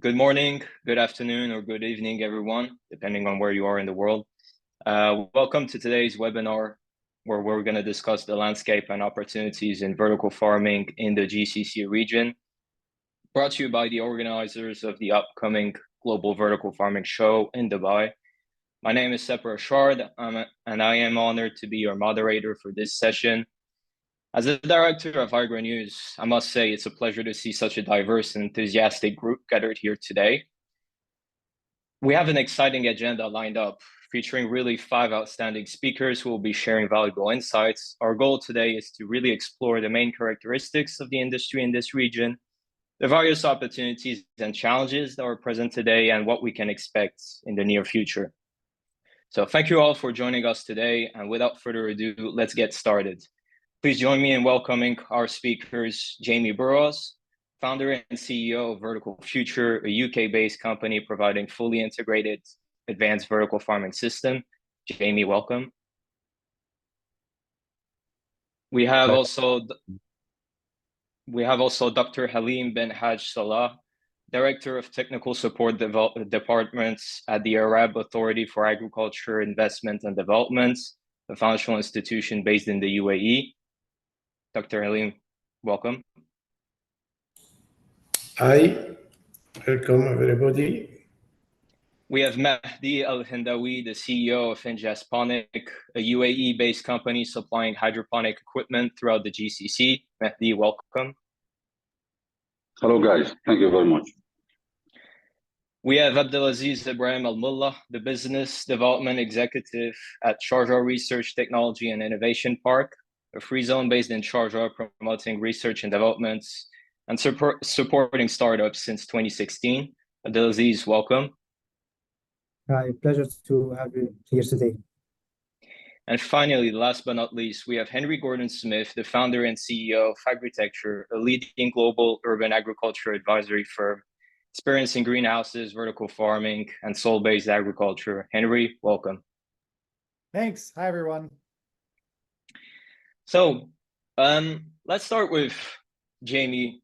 Good morning, good afternoon, or good evening, everyone, depending on where you are in the world. Welcome to today's webinar, where we're going to discuss the landscape and opportunities in vertical farming in the GCC region, brought to you by the organizers of the upcoming Global Vertical Farming Show in Dubai. My name is Sepehr, and I am honored to be your moderator for this session. As a director of iGrow News, I must say it's a pleasure to see such a diverse and enthusiastic group gathered here today. We have an exciting agenda lined up, featuring really 5 outstanding speakers who will be sharing valuable insights. Our goal today is to really explore the main characteristics of the industry in this region, the various opportunities and challenges that are present today, and what we can expect in the near future. So thank you all for joining us today, and without further ado, let's get started. Please join me in welcoming our speakers, Jamie Burrows, founder and CEO of Vertical Future, a UK-based company providing fully integrated advanced vertical farming system. Jamie, welcome. We have also Dr. Halim bin Haj Salah, Director of Technical Support Departments at the Arab Authority for Agriculture, Investment and Development, a financial institution based in the UAE. Dr. Halim, welcome. Hi, welcome everybody. We have Mahdi Alhindawi, the CEO of Enjazponic, a UAE-based company supplying hydroponic equipment throughout the GCC. Mahdi, welcome. Hello guys, thank you very much. We have Abdelaziz Mulla, the Business Development Executive at Sharjah Research, Technology and Innovation Park, a free zone based in Sharjah promoting research and development and supporting startups since 2016. Abdelaziz, welcome. Hi, pleasure to have you here today. And finally, last but not least, we have Henry Gordon-Smith, the founder and CEO of Agritecture, a leading global urban agriculture advisory firm, experiencing greenhouses, vertical farming, and soil-based agriculture. Henry, welcome. Thanks. Hi, everyone. So let's start with Jamie.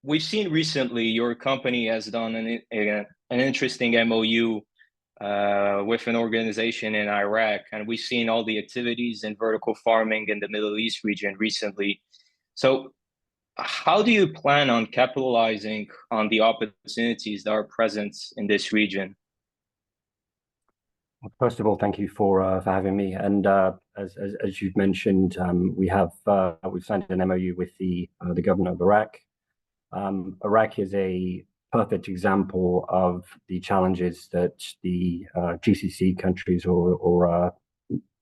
We've seen recently your company has done an interesting MOU with an organization in Iraq, and we've seen all the activities in vertical farming in the Middle East region recently. So how do you plan on capitalizing on the opportunities that are present in this region? First of all, thank you for having me. And as you've mentioned, we've signed an MOU with the government of Iraq. Iraq is a perfect example of the challenges that the GCC countries or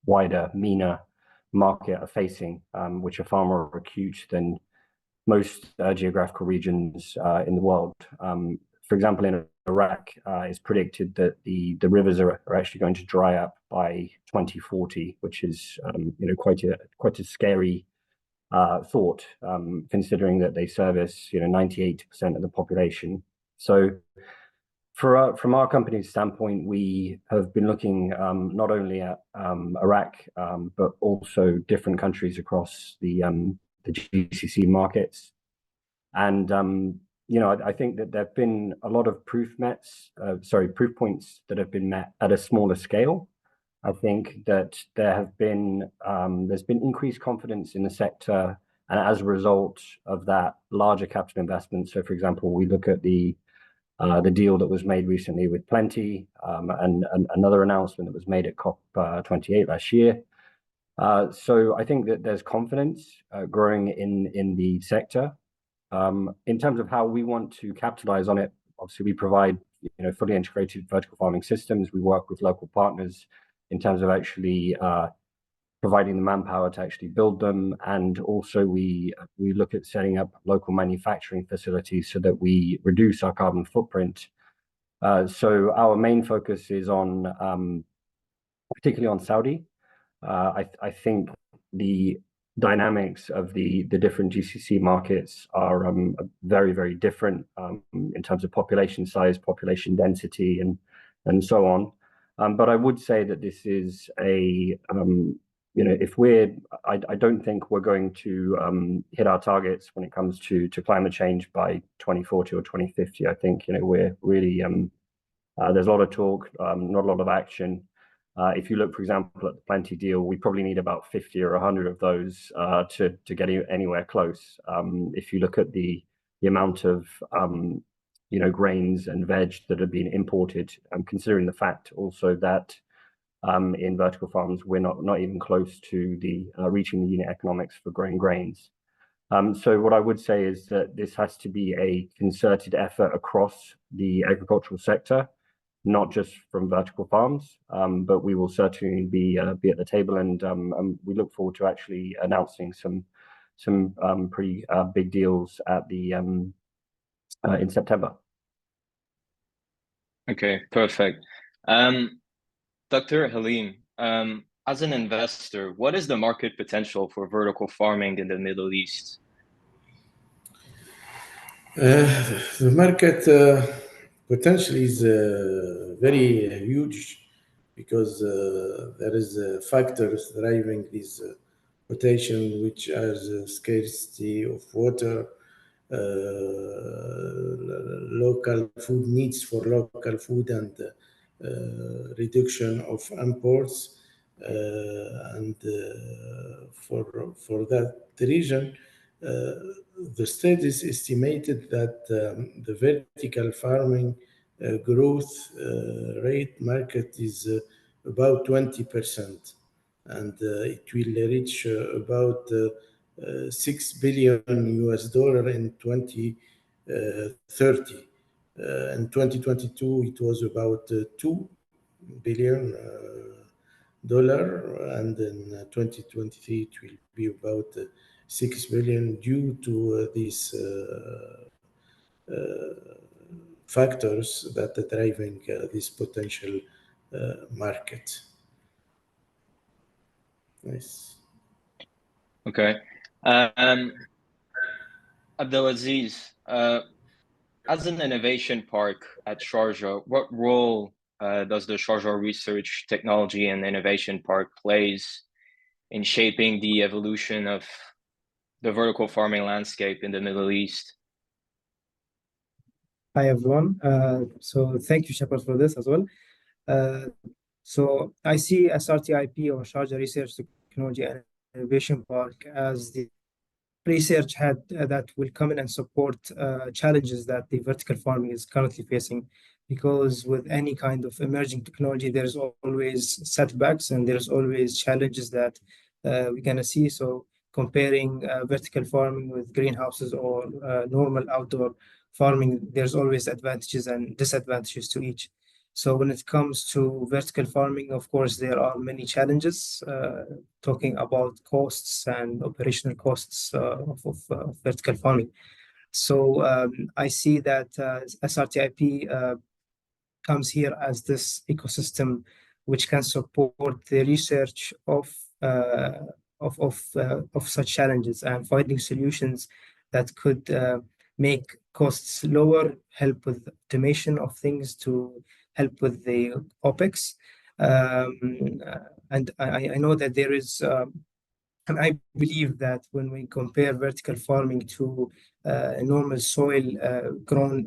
wider MENA market are facing, which are far more acute than most geographical regions in the world. For example, in Iraq, it's predicted that the rivers are actually going to dry up by 2040, which is quite a scary thought, considering that they service 98% of the population. So from our company's standpoint, we have been looking not only at Iraq, but also different countries across the GCC markets. And I think that there have been a lot of proof points that have been met at a smaller scale. I think that there's been increased confidence in the sector, and as a result of that, larger capital investment. So, for example, we look at the deal that was made recently with Plenty, and another announcement that was made at COP28 last year. So I think that there's confidence growing in the sector. In terms of how we want to capitalize on it, obviously we provide fully integrated vertical farming systems. We work with local partners in terms of actually providing the manpower to actually build them, and also we look at setting up local manufacturing facilities so that we reduce our carbon footprint. So our main focus is on particularly on Saudi. I think the dynamics of the different GCC markets are very, very different in terms of population size, population density, and so on. But I would say that this is if I don't think we're going to hit our targets when it comes to climate change by 2040 or 2050. I think, we're really, there's a lot of talk, not a lot of action. If you look, for example, at the Plenty deal, we probably need about 50 or 100 of those to get anywhere close. If you look at the amount of grains and veg that have been imported, considering the fact also that in vertical farms we're not even close to the reaching the unit economics for growing grains. So what I would say is that this has to be a concerted effort across the agricultural sector, not just from vertical farms, but we will certainly be at the table, and we look forward to actually announcing some pretty big deals at the in September. Okay, perfect. Dr. Halim, as an investor, what is the market potential for vertical farming in the Middle East? The market potentially is very huge because there is factors driving this potential, which are the scarcity of water, local food needs for local food, and reduction of imports. And for that region, the studies estimated that the vertical farming growth rate market is about 20%, and it will reach about $6 billion in 2030. In 2022, it was about $2 billion, and in 2023, it will be about $6 billion due to these factors that are driving this potential market. Nice. Okay. Abdelaziz, as an innovation park at Sharjah, what role does the Sharjah Research, Technology and Innovation Park plays in shaping the evolution of the vertical farming landscape in the Middle East? Hi, everyone. So thank you, Sepehr, for this as well. So I see SRTI or Sharjah Research, Technology and Innovation Park as the research head that will come in and support challenges that the vertical farming is currently facing. Because with any kind of emerging technology, there's always setbacks and there's always challenges that we're going to see. So comparing vertical farming with greenhouses or normal outdoor farming, there's always advantages and disadvantages to each. So when it comes to vertical farming, of course, there are many challenges, talking about costs and operational costs of vertical farming. So I see that SRTIP comes here as this ecosystem which can support the research of such challenges and finding solutions that could make costs lower, help with automation of things to help with the OPEX. And I know that there is, and I believe that when we compare vertical farming to a normal soil grown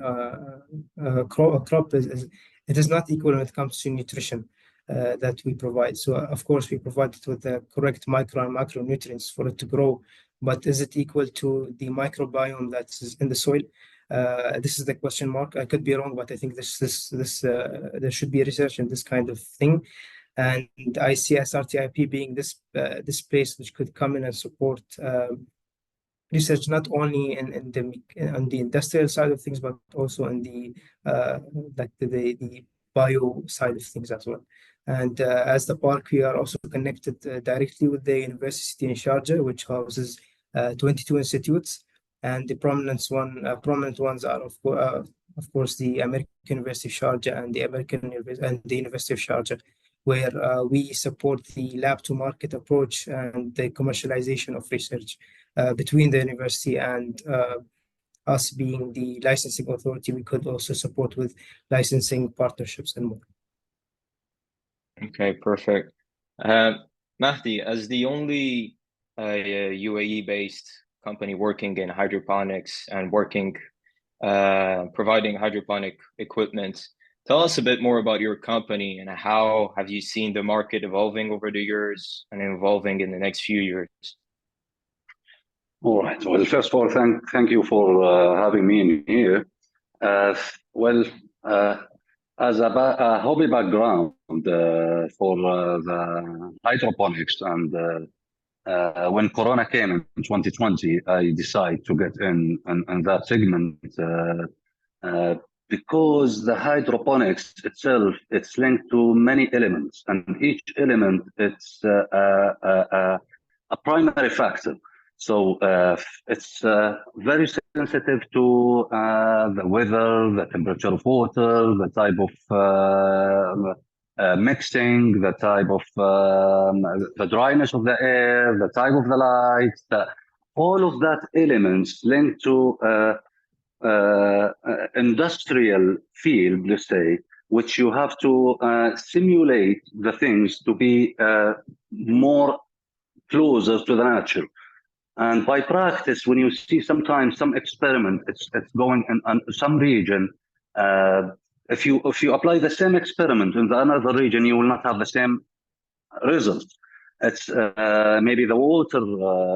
crop, it is not equal when it comes to nutrition that we provide. So of course we provide it with the correct micro and macronutrients for it to grow, but is it equal to the microbiome that's in the soil? This is the question mark. I could be wrong, but I think there should be research in this kind of thing. And I see SRTIP being this place which could come in and support research not only on the industrial side of things, but also on the bio side of things as well. And as the park, we are also connected directly with the university in Sharjah, which houses 22 institutes. And the prominent ones are of course the American University of Sharjah and the University of Sharjah, where we support the lab to market approach and the commercialization of research between the university and us being the licensing authority. We could also support with licensing partnerships and more. Okay, perfect. Mahdi, as the only UAE-based company working in hydroponics and providing hydroponic equipment, tell us a bit more about your company and how have you seen the market evolving over the years and evolving in the next few years? All right. Well, first of all, thank you for having me in here. As a hobby background for the hydroponics, and when Corona came in 2020, I decided to get in that segment because the hydroponics itself, it's linked to many elements, and each element, it's a primary factor. So it's very sensitive to the weather, the temperature of water, the type of mixing, the type of the dryness of the air, the type of the light, all of that elements linked to industrial field, let's say, which you have to simulate the things to be more closer to the nature. And by practice, when you see sometimes some experiment, it's going in some region. If you apply the same experiment in another region, you will not have the same results. It's maybe the water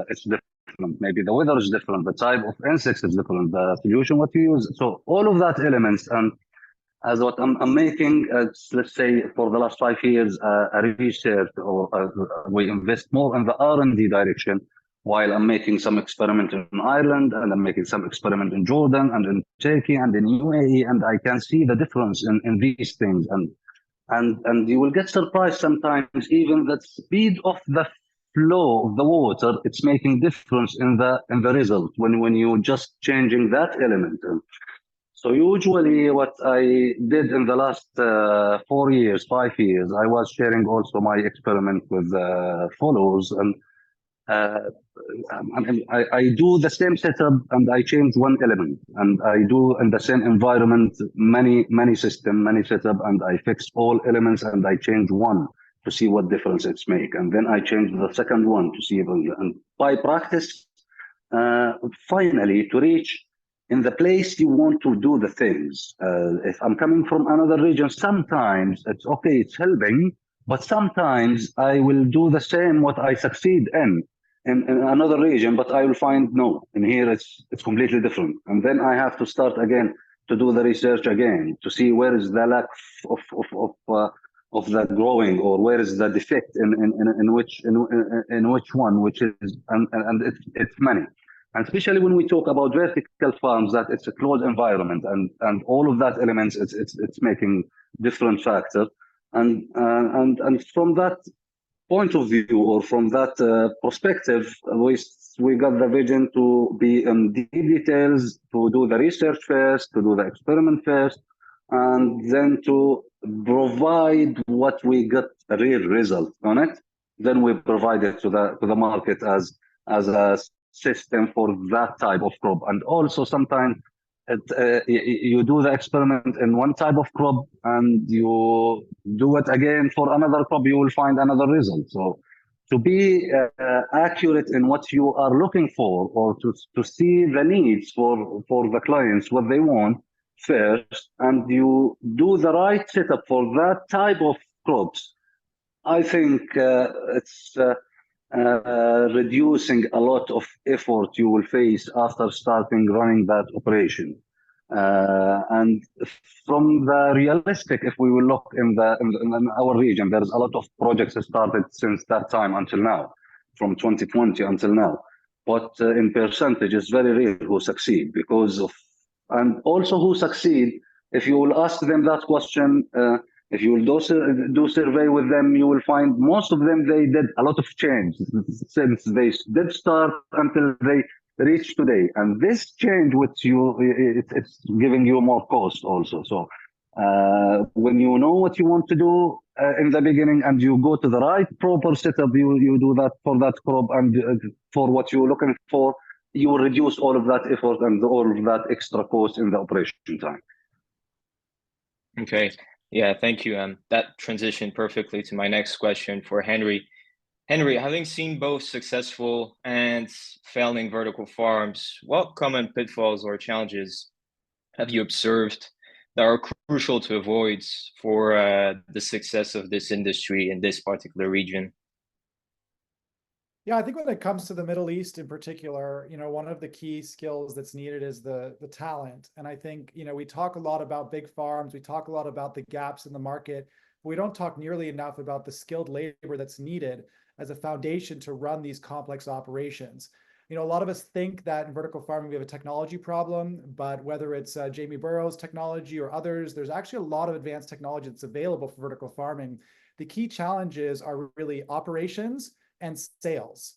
it's different, maybe the weather is different, the type of insects is different, the solution what you use. So all of that elements, and as what I'm making, let's say for the last 5 years, a research, or we invest more in the R&D direction, while I'm making some experiment in Ireland, and I'm making some experiment in Jordan, and in Turkey, and in UAE, and I can see the difference in these things, and you will get surprised sometimes, even the speed of the flow of the water, it's making difference in the result when you just changing that element. So usually what I did in the last 4 years, 5 years, I was sharing also my experiment with followers, and I do the same setup and I change one element, and I do in the same environment many system, many setup, and I fix all elements and I change one to see what difference it's make, and then I change the second one to see, and by practice, finally to reach in the place you want to do the things. If I'm coming from another region, sometimes it's okay, it's helping, but sometimes I will do the same what I succeed in another region, but I will find no, in here it's completely different. And then I have to start again to do the research again to see where is the lack of that growing, or where is the defect in which one, which is, and it's many. And especially when we talk about vertical farms, that it's a closed environment, and all of that elements, it's making different factors, and from that point of view, or from that perspective, we got the vision to be in deep details, to do the research first, to do the experiment first, and then to provide what we got a real result on it. Then we provide it to the market as a system for that type of crop. And also sometimes you do the experiment in one type of crop and you do it again for another crop, you will find another result. So to be accurate in what you are looking for, or to see the needs for the clients, what they want first, and you do the right setup for that type of crops, I think it's reducing a lot of effort you will face after starting running that operation. And from the realistic, if we will look in our region, there's a lot of projects that started since that time until now, from 2020 until now. But in percentage, it's very rare who succeed because of, and also who succeed, if you will ask them that question, if you will do survey with them, you will find most of them, they did a lot of change since they did start until they reach today. And this change, which it's giving you more cost also. So when you know what you want to do in the beginning, and you go to the right proper setup, you do that for that crop and for what you're looking for, you will reduce all of that effort and all of that extra cost in the operation time. Okay. Yeah, thank you. That transitioned perfectly to my next question for Henry. Henry, having seen both successful and failing vertical farms, what common pitfalls or challenges have you observed that are crucial to avoid for the success of this industry in this particular region? Yeah, I think when it comes to the Middle East in particular, one of the key skills that's needed is the talent. And I think, we talk a lot about big farms, we talk a lot about the gaps in the market, but we don't talk nearly enough about the skilled labor that's needed as a foundation to run these complex operations. A lot of us think that in vertical farming we have a technology problem, but whether it's Jamie Burrows technology or others, there's actually a lot of advanced technology that's available for vertical farming. The key challenges are really operations and sales.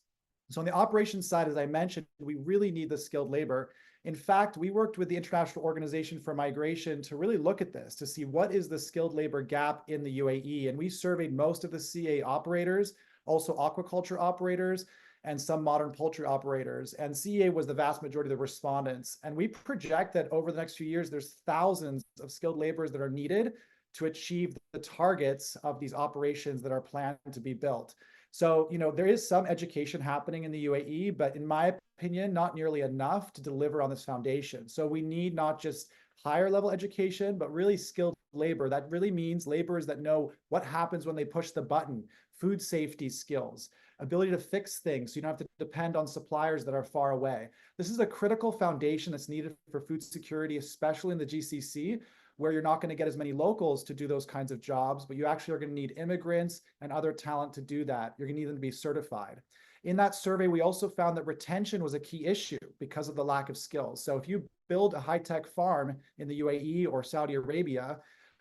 So on the operations side, as I mentioned, we really need the skilled labor. In fact, we worked with the International Organization for Migration to really look at this, to see what is the skilled labor gap in the UAE. And we surveyed most of the CEA operators, also aquaculture operators, and some modern poultry operators. And CEA was the vast majority of the respondents. And we project that over the next few years, there's thousands of skilled laborers that are needed to achieve the targets of these operations that are planned to be built. So, there is some education happening in the UAE, but in my opinion, not nearly enough to deliver on this foundation. So we need not just higher level education, but really skilled labor. That really means laborers that know what happens when they push the button, food safety skills, ability to fix things so you don't have to depend on suppliers that are far away. This is a critical foundation that's needed for food security, especially in the GCC, where you're not going to get as many locals to do those kinds of jobs, but you actually are going to need immigrants and other talent to do that. You're going to need them to be certified. In that survey, we also found that retention was a key issue because of the lack of skills. So if you build a high-tech farm in the UAE or Saudi Arabia,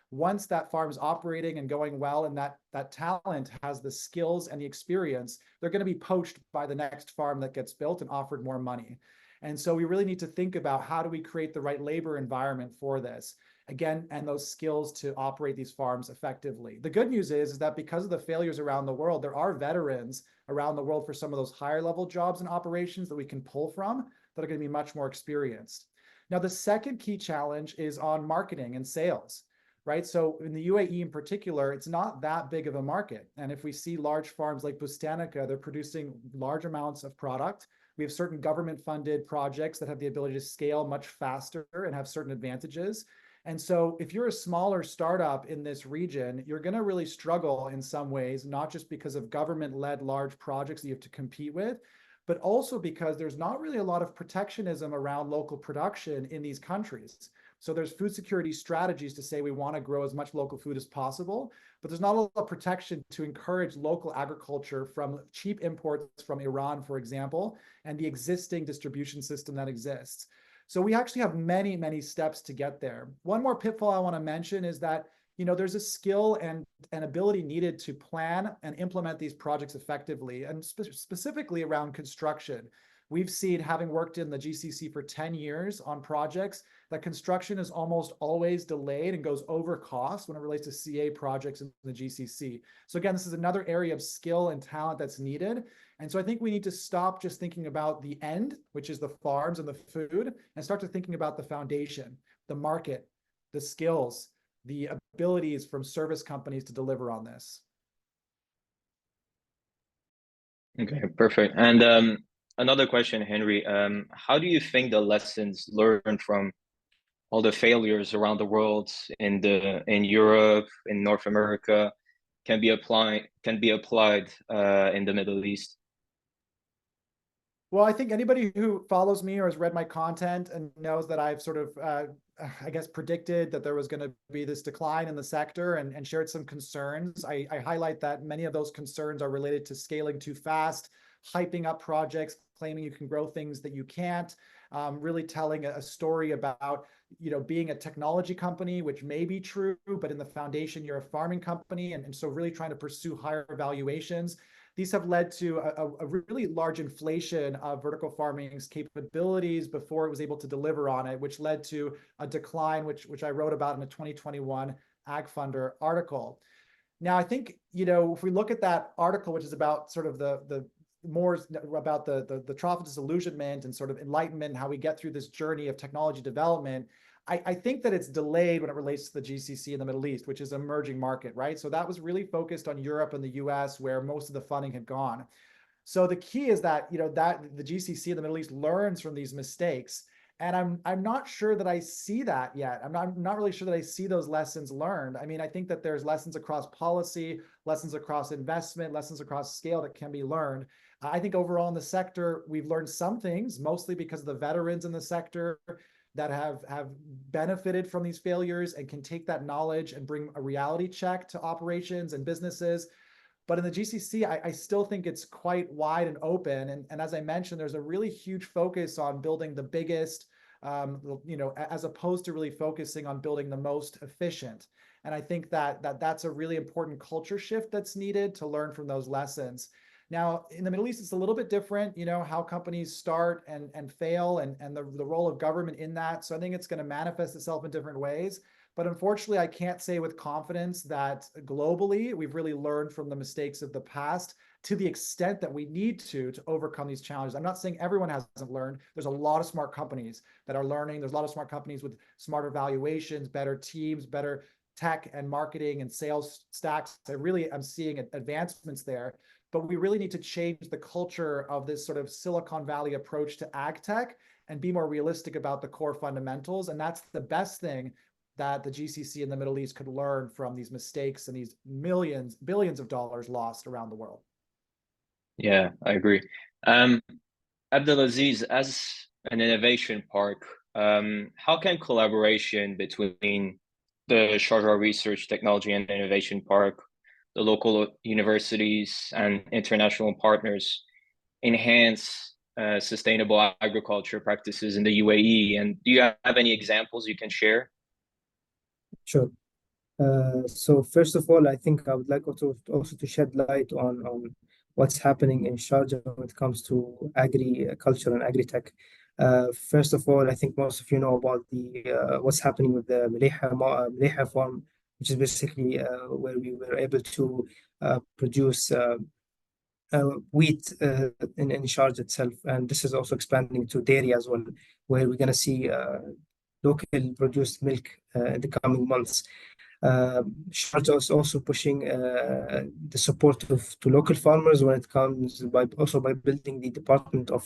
once that farm is operating and going well and that talent has the skills and the experience, they're going to be poached by the next farm that gets built and offered more money. And so we really need to think about how do we create the right labor environment for this. Again, and those skills to operate these farms effectively. The good news is that because of the failures around the world, there are veterans around the world for some of those higher level jobs and operations that we can pull from that are going to be much more experienced. Now, the second key challenge is on marketing and sales, right? So in the UAE in particular, it's not that big of a market. And if we see large farms like Bustanica, they're producing large amounts of product. We have certain government funded projects that have the ability to scale much faster and have certain advantages. And so if you're a smaller startup in this region, you're going to really struggle in some ways, not just because of government-led large projects that you have to compete with, but also because there's not really a lot of protectionism around local production in these countries. So there's food security strategies to say we want to grow as much local food as possible, but there's not a lot of protection to encourage local agriculture from cheap imports from Iran, for example, and the existing distribution system that exists. So we actually have many, many steps to get there. One more pitfall I want to mention is that, there's a skill and ability needed to plan and implement these projects effectively, and specifically around construction. We've seen, having worked in the GCC for 10 years on projects, that construction is almost always delayed and goes over cost when it relates to CA projects in the GCC. So again, this is another area of skill and talent that's needed. And so I think we need to stop just thinking about the end, which is the farms and the food, and start to thinking about the foundation, the market, the skills, the abilities from service companies to deliver on this. Okay, perfect. And another question, Henry, how do you think the lessons learned from all the failures around the world in Europe, in North America, can be applied in the Middle East? Well, I think anybody who follows me or has read my content and knows that I've sort of, I guess, predicted that there was going to be this decline in the sector and shared some concerns. I highlight that many of those concerns are related to scaling too fast, hyping up projects, claiming you can grow things that you can't, really telling a story about, being a technology company, which may be true, but in the foundation, you're a farming company. And so really trying to pursue higher valuations. These have led to a really large inflation of vertical farming's capabilities before it was able to deliver on it, which led to a decline, which I wrote about in a 2021 Ag Funder article. Now, I think, if we look at that article, which is about sort of the more about the trough of disillusionment and sort of enlightenment, how we get through this journey of technology development, I think that it's delayed when it relates to the GCC in the Middle East, which is an emerging market, right? So that was really focused on Europe and the US, where most of the funding had gone. So the key is that, that the GCC in the Middle East learns from these mistakes. And I'm not sure that I see that yet. I'm not really sure that I see those lessons learned. I mean, I think that there's lessons across policy, lessons across investment, lessons across scale that can be learned. I think overall in the sector, we've learned some things, mostly because of the veterans in the sector that have benefited from these failures and can take that knowledge and bring a reality check to operations and businesses. But in the GCC, I still think it's quite wide and open. And as I mentioned, there's a really huge focus on building the biggest, as opposed to really focusing on building the most efficient. And I think that's a really important culture shift that's needed to learn from those lessons. Now, in the Middle East, it's a little bit different, how companies start and fail and the role of government in that. So I think it's going to manifest itself in different ways. But unfortunately, I can't say with confidence that globally, we've really learned from the mistakes of the past to the extent that we need to overcome these challenges. I'm not saying everyone hasn't learned. There's a lot of smart companies that are learning. There's a lot of smart companies with smarter valuations, better teams, better tech and marketing and sales stacks. I'm seeing advancements there. But we really need to change the culture of this sort of Silicon Valley approach to ag tech and be more realistic about the core fundamentals. And that's the best thing that the GCC in the Middle East could learn from these mistakes and these billions of dollars lost around the world. Yeah, I agree. Abdelaziz, as an innovation park, how can collaboration between the Sharjah Research, Technology and Innovation Park, the local universities and international partners enhance sustainable agriculture practices in the UAE? And do you have any examples you can share? Sure. So first of all, I think I would like also to shed light on what's happening in Sharjah when it comes to agriculture and agri-tech. First of all, I think most of you know about the what's happening with the Mii farm, which is basically where we were able to produce wheat in Sharjah itself. And this is also expanding to dairy as well, where we're going to see local produced milk in the coming months. Sharjah is also pushing the support to local farmers when it comes by building the Department of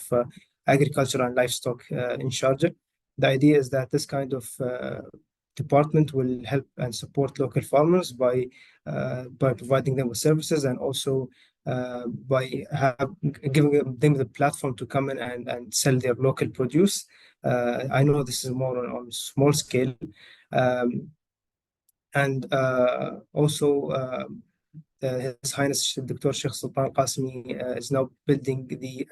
Agriculture and Livestock in Sharjah. The idea is that this kind of department will help and support local farmers by providing them with services and also by giving them the platform to come in and sell their local produce. I know this is more on small scale. And also His Highness Dr. Sheikh Sultan Qasimi is now building the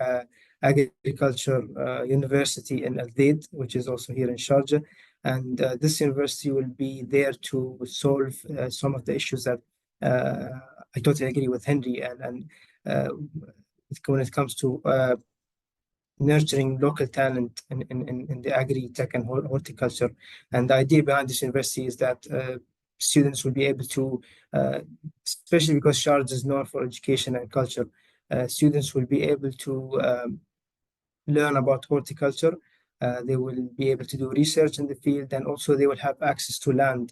Agriculture University in Al-Zaid, which is also here in Sharjah. And this university will be there to solve some of the issues that I totally agree with Henry. And when it comes to nurturing local talent in the agri-tech and horticulture. And the idea behind this university is that students will be able to, especially because Sharjah is known for education and culture, students will be able to learn about horticulture. They will be able to do research in the field, and also they will have access to land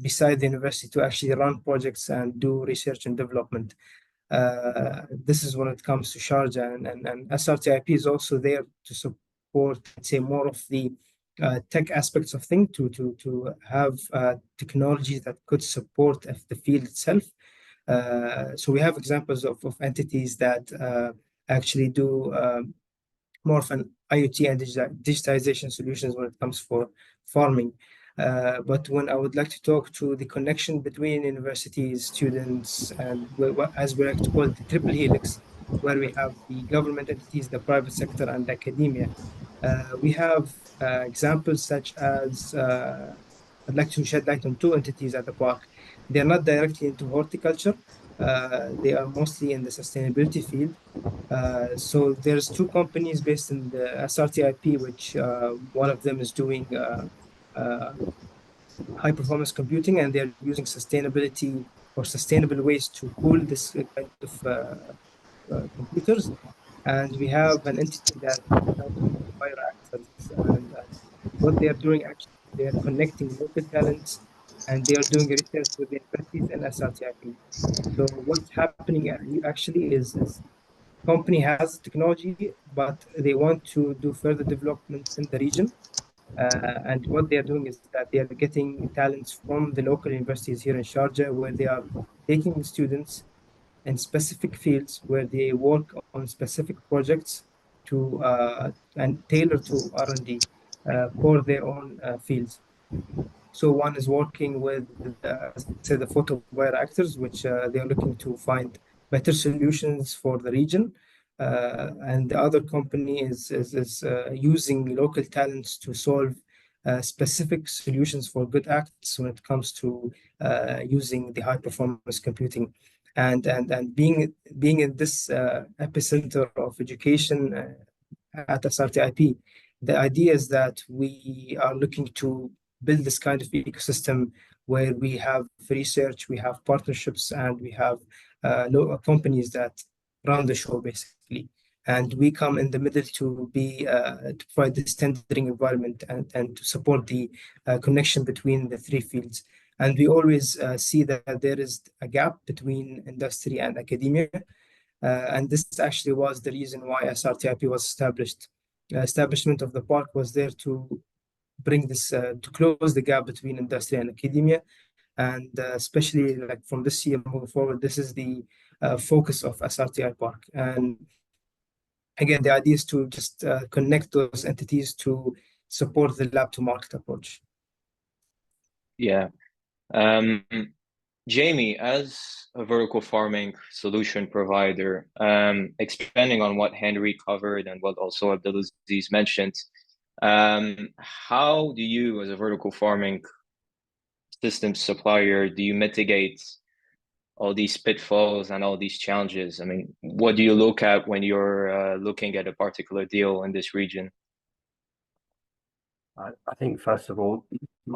beside the university to actually run projects and do research and development. This is when it comes to Sharjah, and SRTIP is also there to support, let's say, more of the tech aspects of things to have technologies that could support the field itself. So we have examples of entities that actually do more of an IoT and digitization solutions when it comes for farming. But when I would like to talk to the connection between universities, students, and as we like to call it, the triple helix, where we have the government entities, the private sector, and academia. We have examples such as I'd like to shed light on two entities at the park. They are not directly into horticulture. They are mostly in the sustainability field. So there's two companies based in the SRTIP, which one of them is doing high performance computing, and they're using sustainability or sustainable ways to cool this kind of computers. And we have an entity that bioreactors, and what they are doing actually they are connecting local talents, and they are doing research with the universities and SRTIP. So what's happening actually is company has technology, but they want to do further development in the region. And what they are doing is that they are getting talents from the local universities here in Sharjah, where they are taking students in specific fields where they work on specific projects to and tailor to R&D for their own fields. So one is working with, as I said, the photovoltaic actors, which they are looking to find better solutions for the region. And the other company is using local talents to solve specific solutions for good acts when it comes to using the high performance computing. And being in this epicenter of education at SRTIP, the idea is that we are looking to build this kind of ecosystem where we have research, we have partnerships, and we have companies that run the show basically. And we come in the middle to be to provide this tendering environment and to support the connection between the three fields. And we always see that there is a gap between industry and academia. And this actually was the reason why SRTIP was established. Establishment of the park was there to bring this to close the gap between industry and academia, and especially like from this year moving forward, this is the focus of SRTI Park. And again, the idea is to just connect those entities to support the lab to market approach. Yeah. Jamie, as a vertical farming solution provider, expanding on what Henry covered and what also Abdelaziz mentioned, how do you, as a vertical farming systems supplier, do you mitigate all these pitfalls and all these challenges? I mean, what do you look at when you're looking at a particular deal in this region? I think, first of all,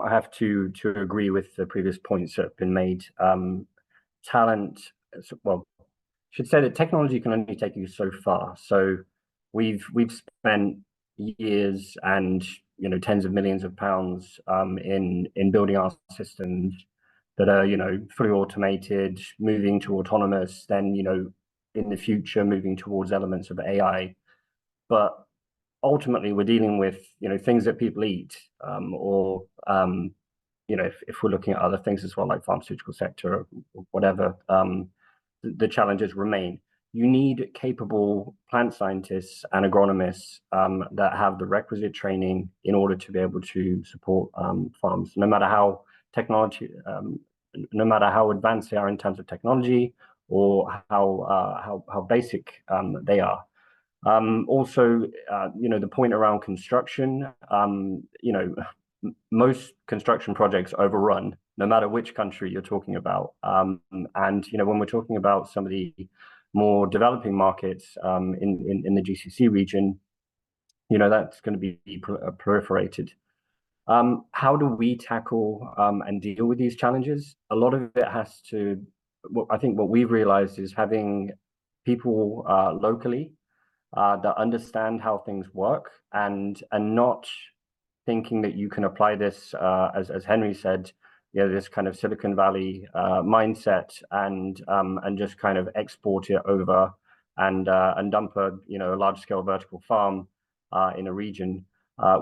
I have to agree with the previous points that have been made. Talent, well, I should say that technology can only take you so far. So we've spent years and tens of millions of pounds in building our systems that are fully automated, moving to autonomous, then in the future moving towards elements of AI. But ultimately, we're dealing with things that people eat, or if we're looking at other things as well, like pharmaceutical sector or whatever, the challenges remain. You need capable plant scientists and agronomists that have the requisite training in order to be able to support farms, no matter how advanced they are in terms of technology or how basic they are. Also, the point around construction, most construction projects overrun, no matter which country you're talking about. And when we're talking about some of the more developing markets in the GCC region, that's going to be proliferated. How do we tackle and deal with these challenges? A lot of it has to, I think what we've realized is having people locally that understand how things work and not thinking that you can apply this, as Henry said, this kind of Silicon Valley mindset and just kind of export it over and dump a large scale vertical farm in a region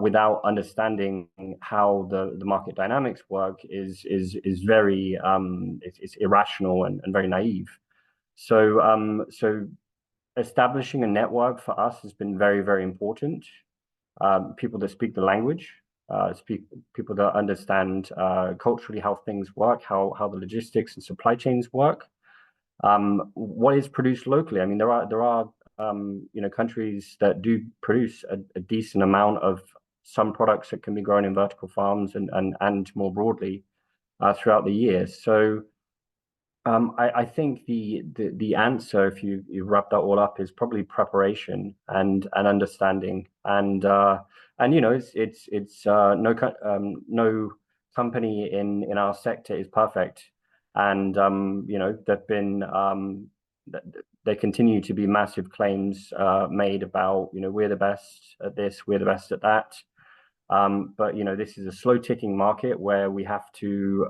without understanding how the market dynamics work is very it's irrational and very naive. So establishing a network for us has been very, very important. People that speak the language, people that understand culturally how things work, how the logistics and supply chains work. What is produced locally? I mean, there are countries that do produce a decent amount of some products that can be grown in vertical farms and more broadly throughout the year. So I think the answer, if you wrap that all up, is probably preparation and understanding. And it's no company in our sector is perfect. And there've been there continue to be massive claims made about we're the best at this, we're the best at that. But this is a slow ticking market where we have to,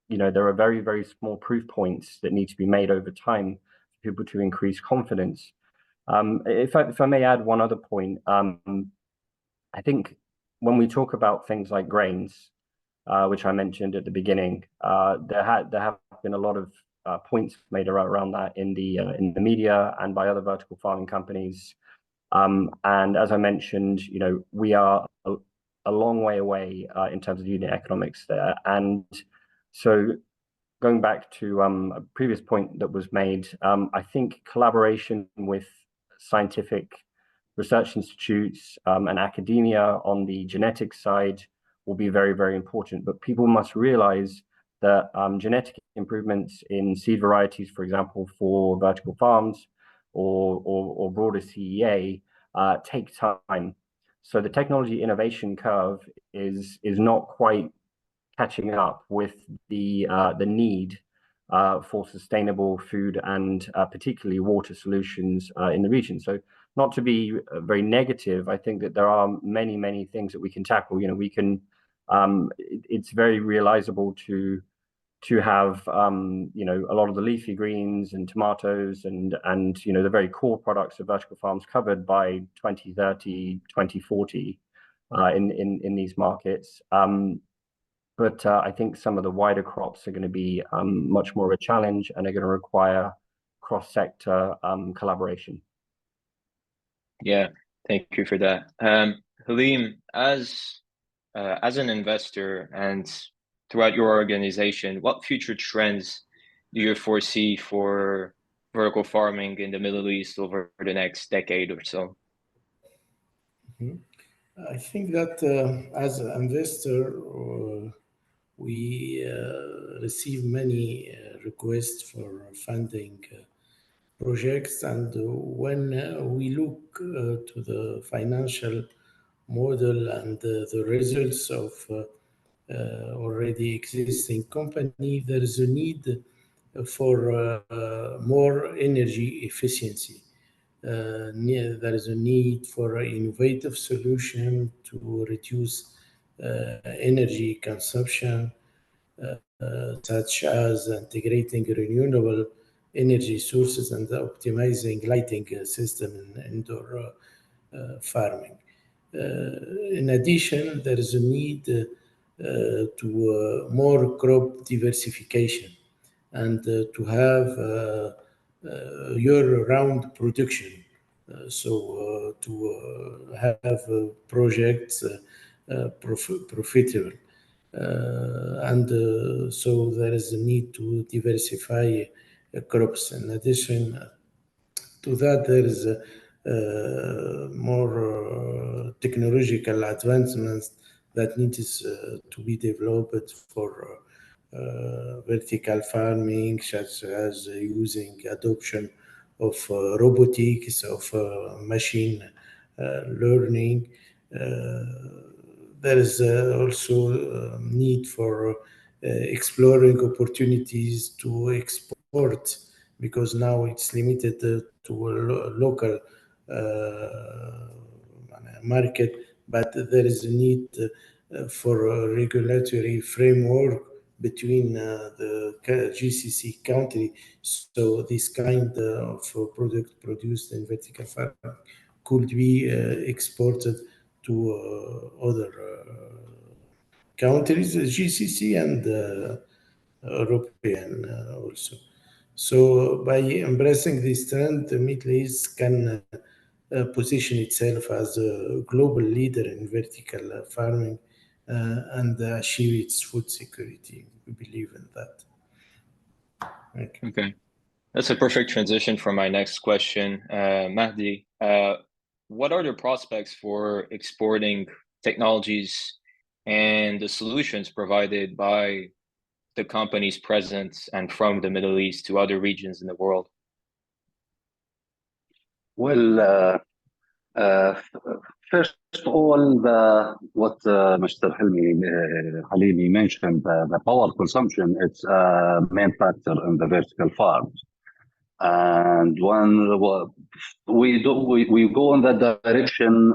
there are very, very small proof points that need to be made over time for people to increase confidence. If I may add one other point, I think when we talk about things like grains, which I mentioned at the beginning, there have been a lot of points made around that in the media and by other vertical farming companies. And as I mentioned, we are a long way away in terms of unit economics there. And so going back to a previous point that was made, I think collaboration with scientific research institutes and academia on the genetics side will be very, very important. But people must realize that genetic improvements in seed varieties, for example, for vertical farms or broader CEA take time. So the technology innovation curve is not quite catching up with the need for sustainable food and particularly water solutions in the region. So not to be very negative, I think that there are many, many things that we can tackle. We can, it's very realizable to have, a lot of the leafy greens and tomatoes and the very core products of vertical farms covered by 2030, 2040 in these markets. But I think some of the wider crops are going to be much more of a challenge and are going to require cross-sector collaboration. Yeah, thank you for that. Halim, as an investor and throughout your organization, what future trends do you foresee for vertical farming in the Middle East over the next decade or so? I think that as an investor, we receive many requests for funding projects, and when we look to the financial model and the results of already existing company, there is a need for more energy efficiency. There is a need for an innovative solution to reduce energy consumption, such as integrating renewable energy sources and optimizing lighting system in indoor farming. In addition, there is a need to more crop diversification and to have year-round production. So to have projects profitable. And so there is a need to diversify crops. In addition to that, there is more technological advancements that needs to be developed for vertical farming, such as using adoption of robotics, of machine learning. There is also need for exploring opportunities to export, because now it's limited to a local market, but there is a need for a regulatory framework between the GCC country, so this kind of product produced in vertical farming could be exported to other countries, GCC and European also. So by embracing this trend, the Middle East can position itself as a global leader in vertical farming and achieve its food security. We believe in that. Okay. That's a perfect transition for my next question. Mahdi, what are the prospects for exporting technologies and the solutions provided by the companies present and from the Middle East to other regions in the world? Well, first of all, what Mr. Halimi mentioned, the power consumption, it's a main factor in the vertical farms. And we go in that direction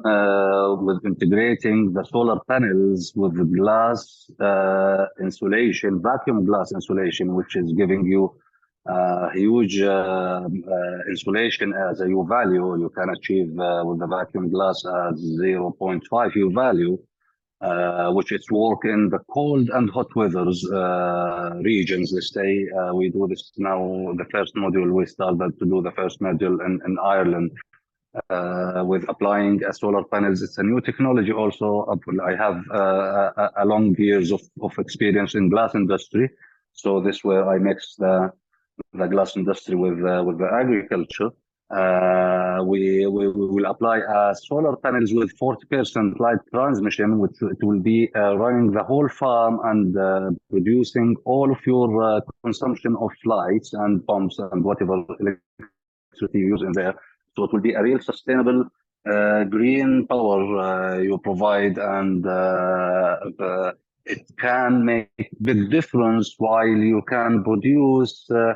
with integrating the solar panels with the glass insulation, vacuum glass insulation, which is giving you huge insulation as a U value. You can achieve with the vacuum glass as 0.5 U value, which is work in the cold and hot weathers regions. Let's say we do this now. The first module we started to do the first module in Ireland with applying solar panels. It's a new technology. Also, I have a long years of experience in glass industry, so this where I mix the glass industry with the agriculture. We will apply solar panels with 40% light transmission, which it will be running the whole farm and producing all of your consumption of lights and pumps and whatever electricity you use in there. So it will be a real sustainable green power you provide, and it can make big difference while you can produce the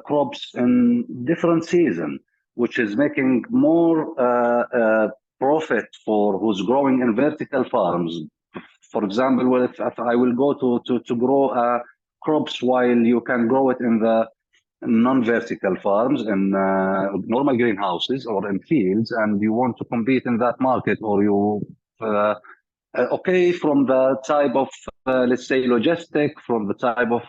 crops in different season, which is making more profit for who's growing in vertical farms. For example, if I will go to grow crops while you can grow it in the non-vertical farms in normal greenhouses or in fields, and you want to compete in that market, or you okay, from the type of let's say logistic, from the type of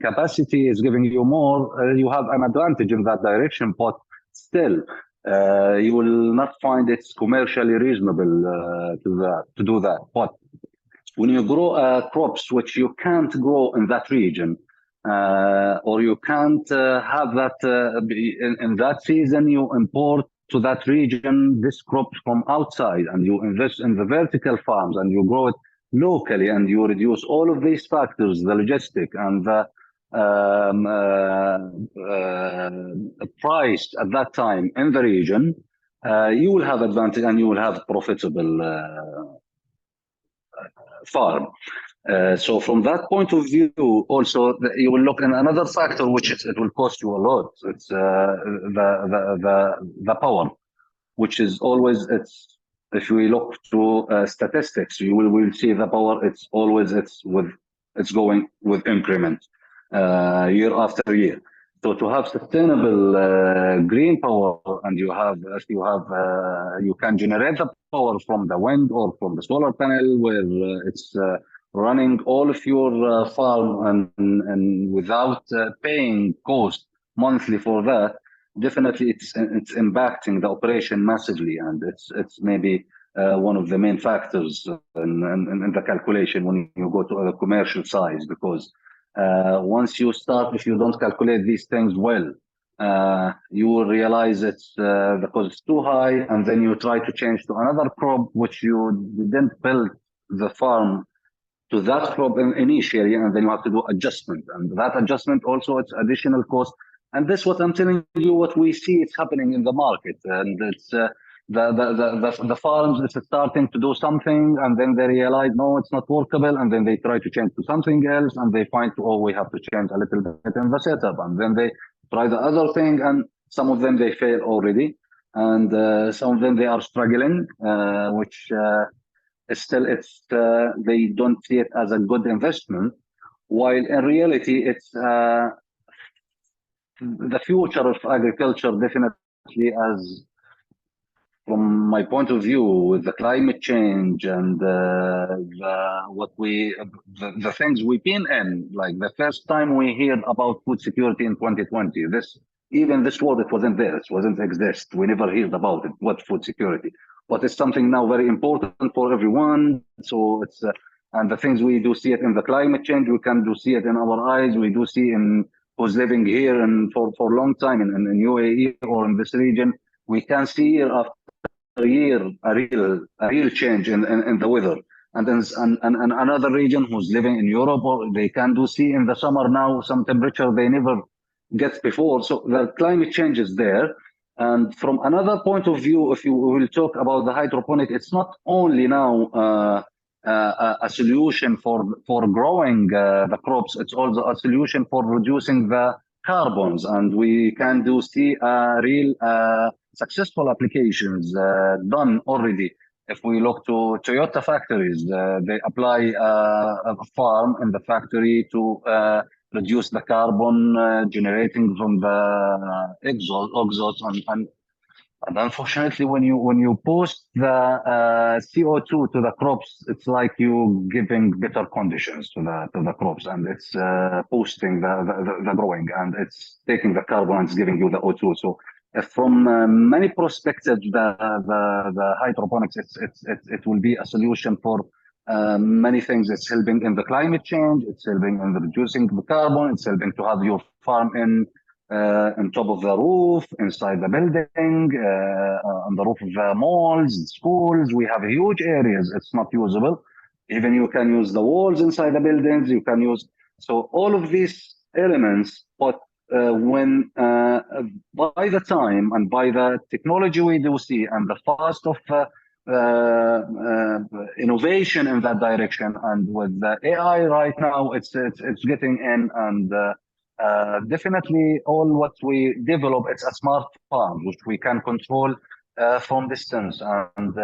capacity is giving you more, you have an advantage in that direction, but still you will not find it's commercially reasonable to do that. But when you grow crops which you can't grow in that region, or you can't have that in that season, you import to that region this crop from outside, and you invest in the vertical farms and you grow it locally, and you reduce all of these factors, the logistic and the price at that time in the region, you will have advantage and you will have profitable farm. So from that point of view, also you will look in another factor, which is it will cost you a lot. It's the power, which is always, it's, if we look to statistics, you will see the power. It's always it's going with increment year after year. So to have sustainable green power, and you can generate the power from the wind or from the solar panel, where it's running all of your farm and without paying cost monthly for that. Definitely, it's impacting the operation massively, and it's maybe one of the main factors in the calculation when you go to the commercial size, because once you start, if you don't calculate these things well, you will realize it's the cost is too high, and then you try to change to another crop which you didn't build the farm to that crop initially, and then you have to do adjustment, and that adjustment also it's additional cost. And this, what I'm telling you, what we see, it's happening in the market, and it's the farms is starting to do something, and then they realize no, it's not workable, and then they try to change to something else, and they find oh, we have to change a little bit in the setup, and then they try the other thing, and some of them they fail already, and some of them they are struggling, which still it's they don't see it as a good investment, while in reality it's the future of agriculture. Definitely, as from my point of view, with the climate change and the things we've been in, like the first time we heard about food security in 2020, even this word, it wasn't there, it wasn't exist. We never heard about it, what food security. But it's something now very important for everyone. So it's and the things we do see it in the climate change, we can do see it in our eyes. We do see in who's living here and for a long time in UAE or in this region, we can see year after year a real change in the weather. And then and another region who's living in Europe, or they can do see in the summer now some temperature they never get before. So the climate change is there. And from another point of view, if you will talk about the hydroponic, it's not only now a solution for growing the crops, it's also a solution for reducing the carbons, and we can see real successful applications done already. If we look to Toyota factories, they apply a farm in the factory to reduce the carbon generating from the exhaust, and unfortunately, when you post the CO2 to the crops, it's like you giving better conditions to the crops, and it's boosting the growing, and it's taking the carbon and it's giving you the O2. So from many perspectives, the hydroponics it will be a solution for many things. It's helping in the climate change. It's helping in the reducing the carbon. It's helping to have your farm on top of the roof, inside the building, on the roof of the malls, schools. We have huge areas. It's not usable. Even you can use the walls inside the buildings. You can use, so all of these elements, but when by the time and by the technology we do see and the fast of innovation in that direction, and with the AI right now, it's getting in, and definitely all what we develop, it's a smart farm which we can control from distance, and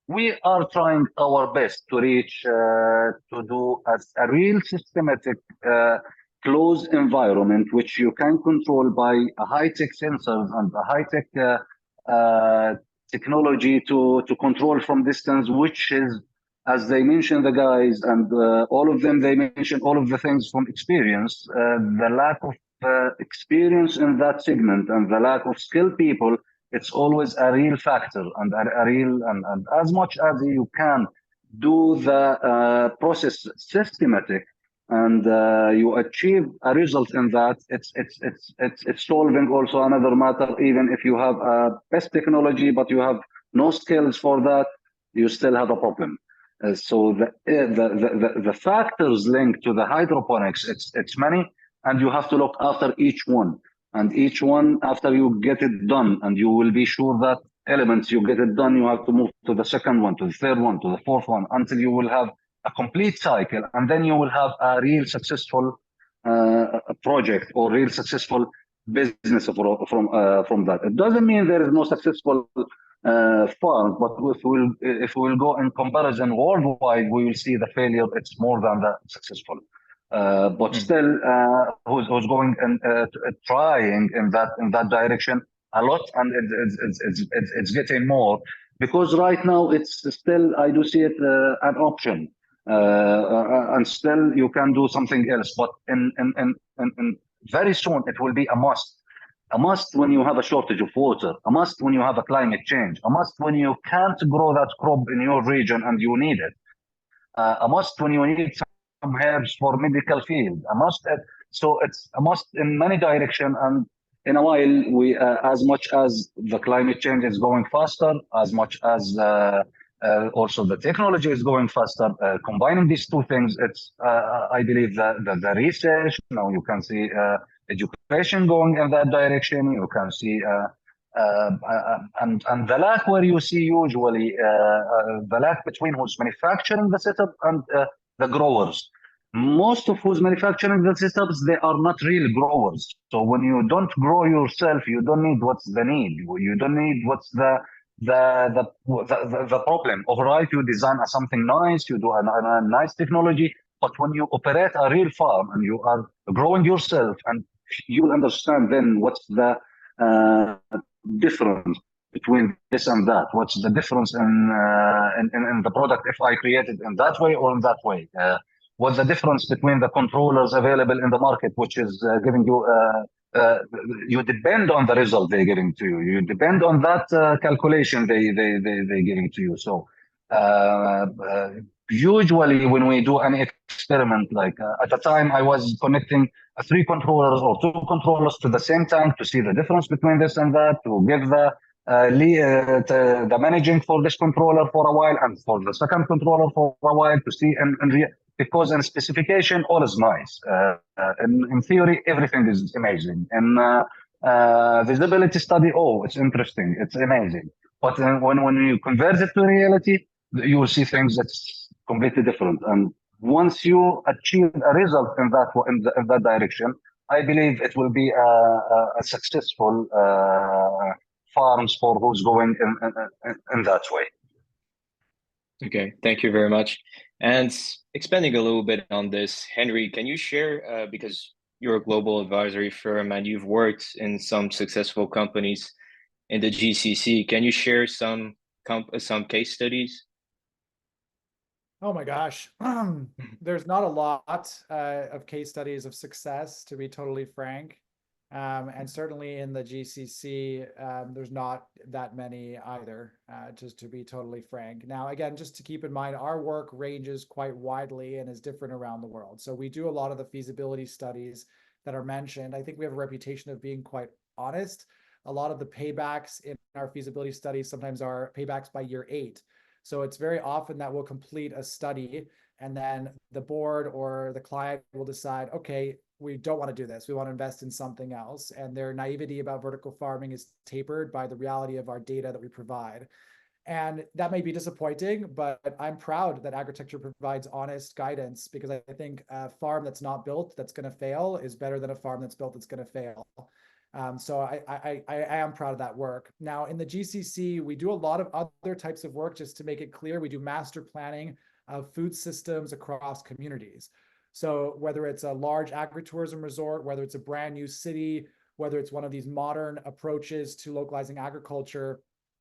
we are trying our best to reach to do a real systematic closed environment which you can control by a high-tech sensors and a high-tech technology to control from distance, which is, as they mentioned, the guys, and all of them, they mentioned all of the things from experience. The lack of experience in that segment and the lack of skilled people, it's always a real factor, and a real, and as much as you can do the process systematic, and you achieve a result in that, it's solving also another matter. Even if you have best technology, but you have no skills for that, you still have a problem. So the factors linked to the hydroponics, it's many, and you have to look after each one. And each one, after you get it done, and you will be sure that elements you get it done, you have to move to the second one, to the third one, to the fourth one, until you will have a complete cycle, and then you will have a real successful project or real successful business from that. It doesn't mean there is no successful farms, but if we will go in comparison worldwide, we will see the failure. It's more than the successful. But still, who's going and trying in that direction a lot, and it's getting more, because right now it's still, I do see it an option, and still you can do something else. But in very soon it will be a must. A must when you have a shortage of water, a must when you have a climate change, a must when you can't grow that crop in your region and you need it, a must when you need some herbs for medical field, a must. So it's a must in many directions. And in a while, we as much as the climate change is going faster, as much as also the technology is going faster, combining these two things, it's I believe that the research, now you can see education going in that direction. You can see and the lack where you see usually the lack between who's manufacturing the setup and the growers. Most of who's manufacturing the setups, they are not real growers. So when you don't grow yourself, you don't need what's the need. You don't need what's the problem. Overall, you design something nice, you do a nice technology, but when you operate a real farm and you are growing yourself, and you'll understand then what's the difference between this and that. What's the difference in the product if I create it in that way or in that way? What's the difference between the controllers available in the market, which is giving you, you depend on the result they're giving to you. You depend on that calculation they're giving to you. So usually when we do an experiment, like at the time I was connecting 3 controllers or 2 controllers to the same tank to see the difference between this and that, to give the managing for this controller for a while and for the second controller for a while to see, because in specification all is nice. In theory, everything is amazing. In visibility study, oh, it's interesting, it's amazing. But when you convert it to reality, you will see things that's completely different. And once you achieve a result in that direction, I believe it will be a successful farms for who's going in that way. Okay, thank you very much. And expanding a little bit on this, Henry, can you share, because you're a global advisory firm and you've worked in some successful companies in the GCC, can you share some case studies? Oh my gosh, there's not a lot of case studies of success, to be totally frank. And certainly in the GCC, there's not that many either, just to be totally frank. Now, again, just to keep in mind, our work ranges quite widely and is different around the world. So we do a lot of the feasibility studies that are mentioned. I think we have a reputation of being quite honest. A lot of the paybacks in our feasibility studies sometimes are paybacks by year 8. So it's very often that we'll complete a study and then the board or the client will decide, okay, we don't want to do this. We want to invest in something else. And their naivety about vertical farming is tapered by the reality of our data that we provide. And that may be disappointing, but I'm proud that Agritecture provides honest guidance, because I think a farm that's not built that's going to fail is better than a farm that's built that's going to fail. So I am proud of that work. Now in the GCC, we do a lot of other types of work. Just to make it clear, we do master planning of food systems across communities. So whether it's a large agritourism resort, whether it's a brand new city, whether it's one of these modern approaches to localizing agriculture,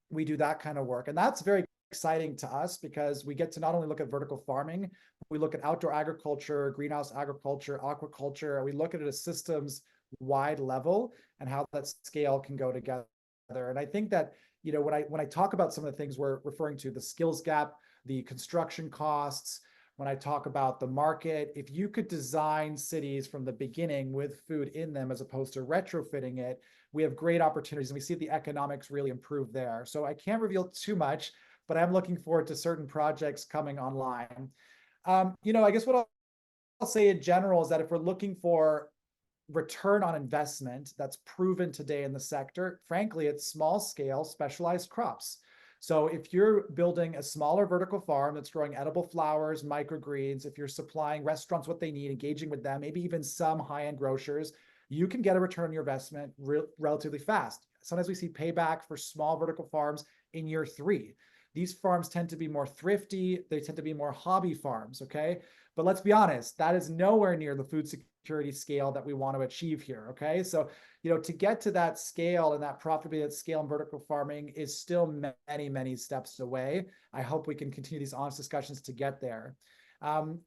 we do that kind of work. And that's very exciting to us, because we get to not only look at vertical farming, we look at outdoor agriculture, greenhouse agriculture, aquaculture, we look at it at a systems wide level and how that scale can go together. And I think that, you know, when I talk about some of the things we're referring to, the skills gap, the construction costs, when I talk about the market, if you could design cities from the beginning with food in them as opposed to retrofitting it, we have great opportunities, and we see the economics really improve there. So I can't reveal too much, but I'm looking forward to certain projects coming online. You know, I guess what I'll say in general is that if we're looking for return on investment that's proven today in the sector, frankly, it's small scale specialized crops. So if you're building a smaller vertical farm that's growing edible flowers, microgreens, if you're supplying restaurants what they need, engaging with them, maybe even some high-end grocers, you can get a return on your investment relatively fast. Sometimes we see payback for small vertical farms in year 3. These farms tend to be more thrifty. They tend to be more hobby farms, okay? But let's be honest, that is nowhere near the food security scale that we want to achieve here, okay? So, you know, to get to that scale and that profitability at scale in vertical farming is still many, many steps away. I hope we can continue these honest discussions to get there.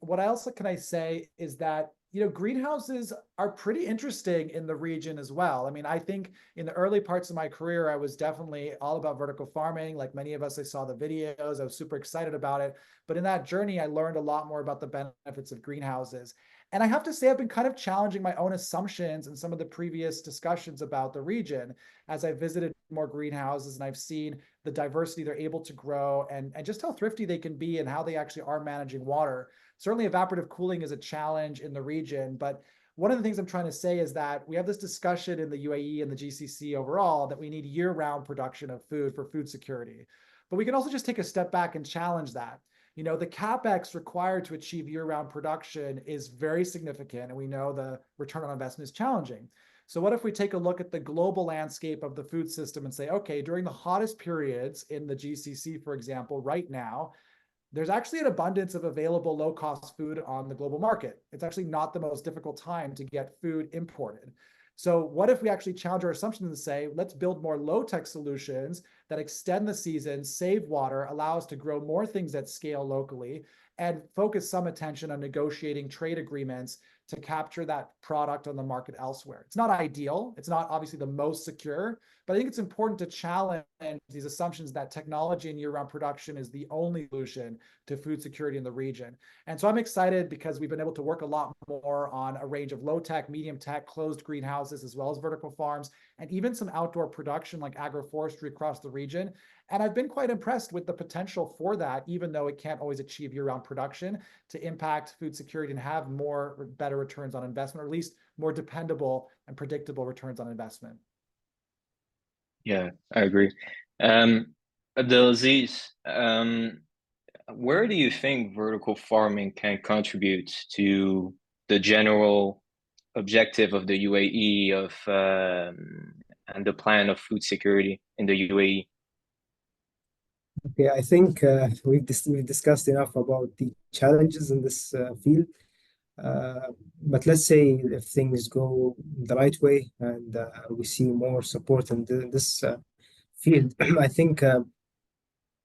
What else can I say is that, you know, greenhouses are pretty interesting in the region as well. I mean, I think in the early parts of my career, I was definitely all about vertical farming. Like many of us, I saw the videos, I was super excited about it. But in that journey, I learned a lot more about the benefits of greenhouses. And I have to say, I've been kind of challenging my own assumptions in some of the previous discussions about the region as I visited more greenhouses and I've seen the diversity they're able to grow and just how thrifty they can be and how they actually are managing water. Certainly evaporative cooling is a challenge in the region, but one of the things I'm trying to say is that we have this discussion in the UAE and the GCC overall that we need year-round production of food for food security. But we can also just take a step back and challenge that. You know, the CapEx required to achieve year-round production is very significant, and we know the return on investment is challenging. So what if we take a look at the global landscape of the food system and say, okay, during the hottest periods in the GCC, for example, right now, there's actually an abundance of available low-cost food on the global market. It's actually not the most difficult time to get food imported. So what if we actually challenge our assumptions and say, let's build more low-tech solutions that extend the season, save water, allow us to grow more things at scale locally, and focus some attention on negotiating trade agreements to capture that product on the market elsewhere. It's not ideal. It's not obviously the most secure, but I think it's important to challenge these assumptions that technology and year-round production is the only solution to food security in the region. And so I'm excited because we've been able to work a lot more on a range of low-tech, medium-tech, closed greenhouses, as well as vertical farms, and even some outdoor production like agroforestry across the region. And I've been quite impressed with the potential for that, even though it can't always achieve year-round production, to impact food security and have better returns on investment, or at least more dependable and predictable returns on investment. Yeah, I agree. Abdelaziz, where do you think vertical farming can contribute to the general objective of the UAE and the plan of food security in the UAE? Okay, I think we've discussed enough about the challenges in this field. But let's say if things go the right way and we see more support in this field, I think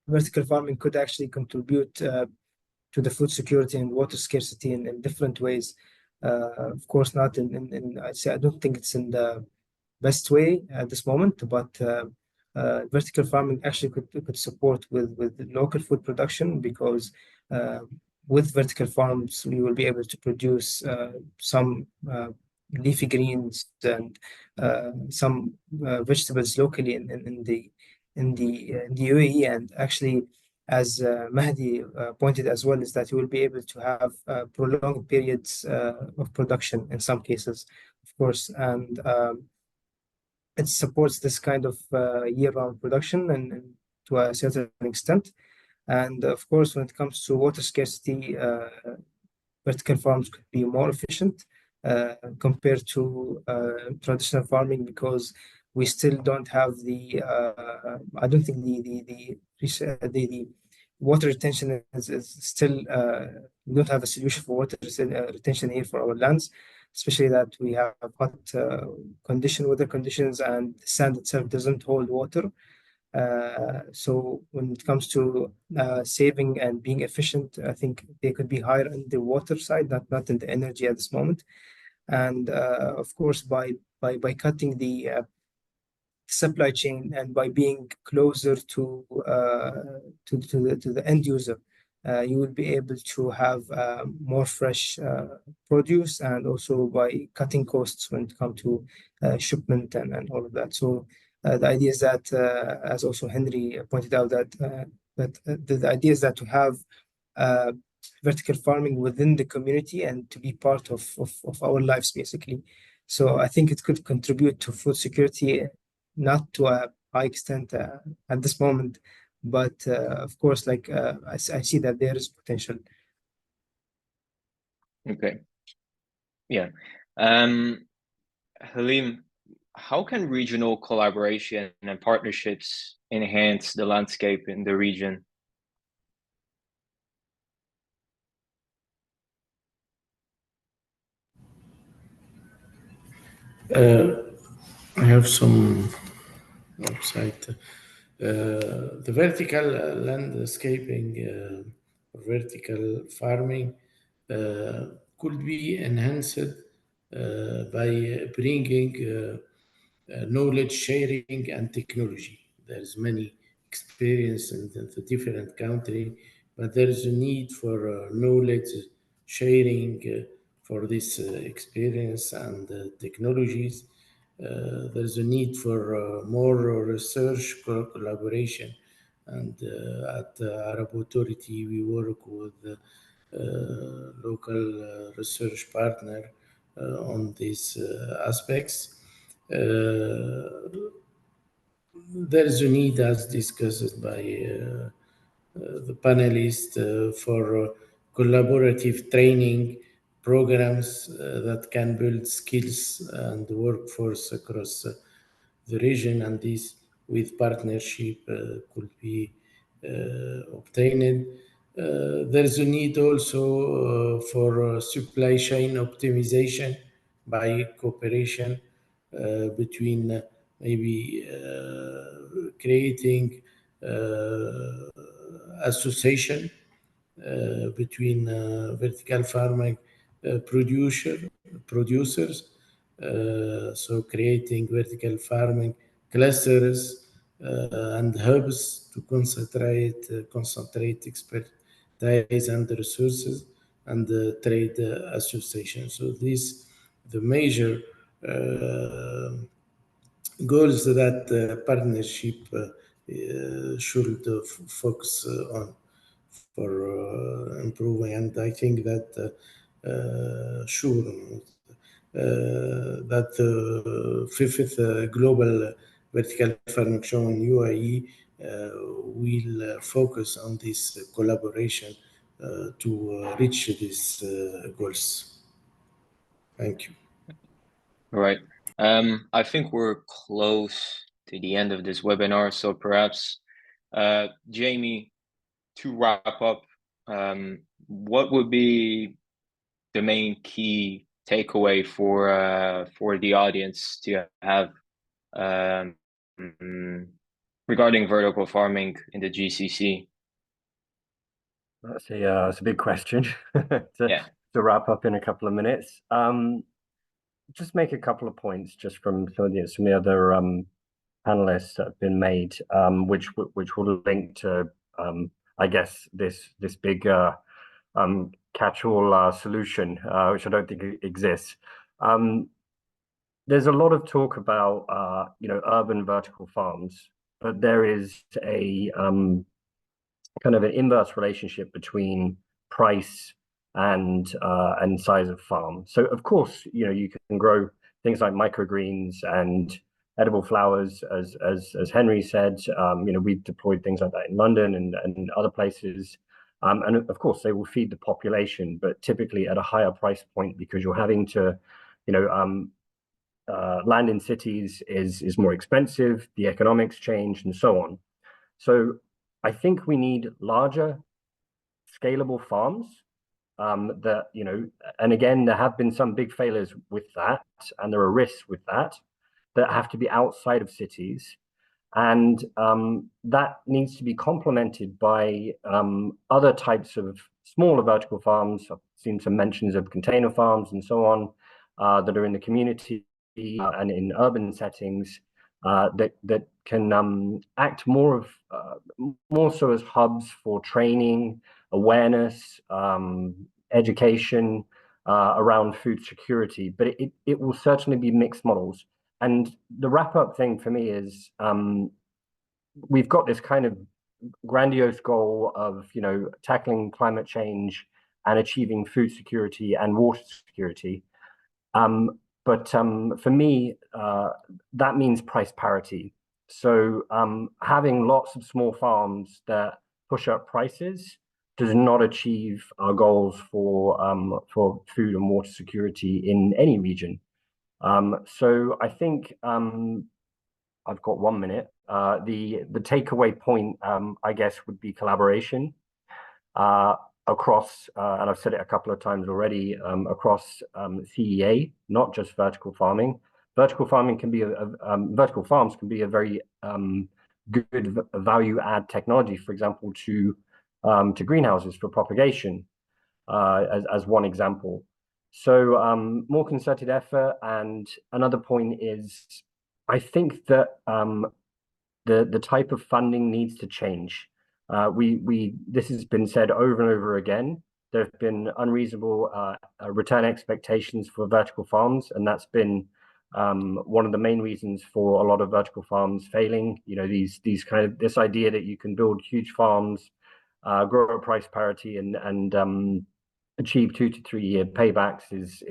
vertical farming could actually contribute to the food security and water scarcity in different ways. Of course, not I'd say I don't think it's in the best way at this moment, but vertical farming actually could support with local food production, because with vertical farms we will be able to produce some leafy greens and some vegetables locally in the UAE. And actually, as Mahdi pointed as well, is that you will be able to have prolonged periods of production in some cases, of course, and it supports this kind of year-round production and to a certain extent. And of course, when it comes to water scarcity, vertical farms could be more efficient compared to traditional farming, because we still don't have I don't think the water retention is still, we don't have a solution for water retention here for our lands, especially that we have hot weather conditions, and the sand itself doesn't hold water. So when it comes to saving and being efficient, I think they could be higher in the water side, not in the energy at this moment. And of course, by cutting the supply chain and by being closer to the end user, you will be able to have more fresh produce, and also by cutting costs when it comes to shipment and all of that. So the idea is that, as also Henry pointed out, that the idea is that to have vertical farming within the community and to be part of our lives, basically. So I think it could contribute to food security, not to a high extent at this moment, but of course, like I see that there is potential. Okay. Yeah. Halim, how can regional collaboration and partnerships enhance the landscape in the region? I have some website. The vertical landscaping, vertical farming could be enhanced by bringing knowledge sharing and technology. There's many experience in the different country, but there is a need for knowledge sharing for this experience and technologies. There's a need for more research collaboration, and at Arab Authority we work with local research partner on these aspects. There is a need, as discussed by the panelists, for collaborative training programs that can build skills and workforce across the region, and this with partnership could be obtained. There is a need also for supply chain optimization by cooperation between maybe creating association between vertical farming producers, so creating vertical farming clusters and hubs to concentrate expertise and resources, and trade association. So these the major goals that partnership should focus on for improving. And I think that sure that fifth global vertical farming show in UAE will focus on this collaboration to reach these goals. Thank you. All right. I think we're close to the end of this webinar, so perhaps, Jamie, to wrap up, what would be the main key takeaway for the audience to have regarding vertical farming in the GCC? That's a big question Yeah. to wrap up in a couple of minutes. Just make a couple of points just from some of the other panelists that have been made, which will link to I guess this big catch-all solution, which I don't think exists. There's a lot of talk about urban vertical farms, but there is a kind of an inverse relationship between price and size of farm. So of course, you can grow things like microgreens and edible flowers, as Henry said. We've deployed things like that in London and other places. And of course, they will feed the population, but typically at a higher price point because you're having to, land in cities is more expensive, the economics change, and so on. So I think we need larger, scalable farms that, and again, there have been some big failures with that, and there are risks with that have to be outside of cities. And that needs to be complemented by other types of smaller vertical farms. I've seen some mentions of container farms and so on that are in the community and in urban settings that can act more so as hubs for training, awareness, education around food security. But it will certainly be mixed models. And the wrap-up thing for me is we've got this kind of grandiose goal of tackling climate change and achieving food security and water security. But for me, that means price parity. So having lots of small farms that push up prices does not achieve our goals for food and water security in any region. So I think I've got 1 minute. The takeaway point, I guess, would be collaboration across, and I've said it a couple of times already, across CEA, not just vertical farming. Vertical farming can be vertical farms can be a very good value add technology, for example, to greenhouses for propagation, as one example. So more concerted effort. And another point is, I think that the type of funding needs to change. This has been said over and over again. There have been unreasonable return expectations for vertical farms, and that's been one of the main reasons for a lot of vertical farms failing. This idea that you can build huge farms, grow at price parity, and achieve 2 to 3 year paybacks is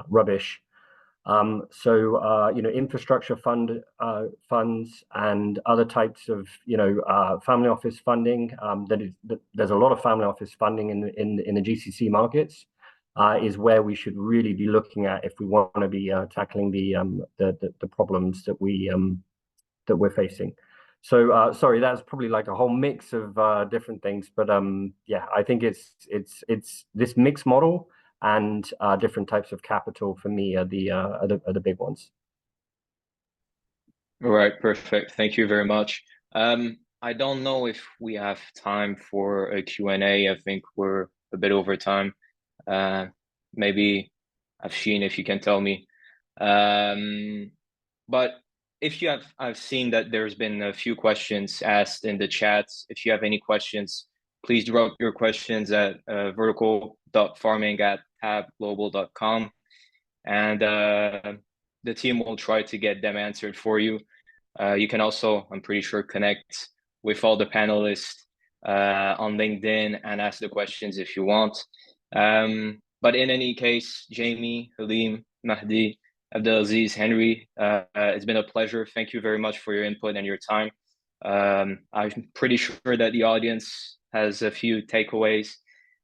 rubbish. So infrastructure funds and other types of family office funding. There's a lot of family office funding in the GCC markets. Is where we should really be looking at if we want to be tackling the problems that we're facing. So sorry, that's probably like a whole mix of different things, but yeah, I think it's this mixed model and different types of capital for me are the big ones. All right, perfect. Thank you very much. I don't know if we have time for a Q&A. I think we're a bit over time. Maybe Afshin, if you can tell me. But if you have, I've seen that there's been a few questions asked in the chats. If you have any questions, please drop your questions at vertical.farming@tabglobal.com, and the team will try to get them answered for you. You can also, I'm pretty sure, connect with all the panelists on LinkedIn and ask the questions if you want. But in any case, Jamie, Halim, Mahdi, Abdelaziz, Henry, it's been a pleasure. Thank you very much for your input and your time. I'm pretty sure that the audience has a few takeaways.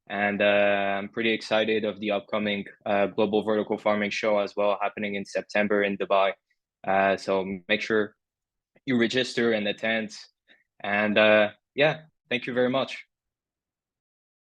And I'm pretty excited of the upcoming Global Vertical Farming Show as well, happening in September in Dubai. So make sure you register and attend. And yeah, thank you very much.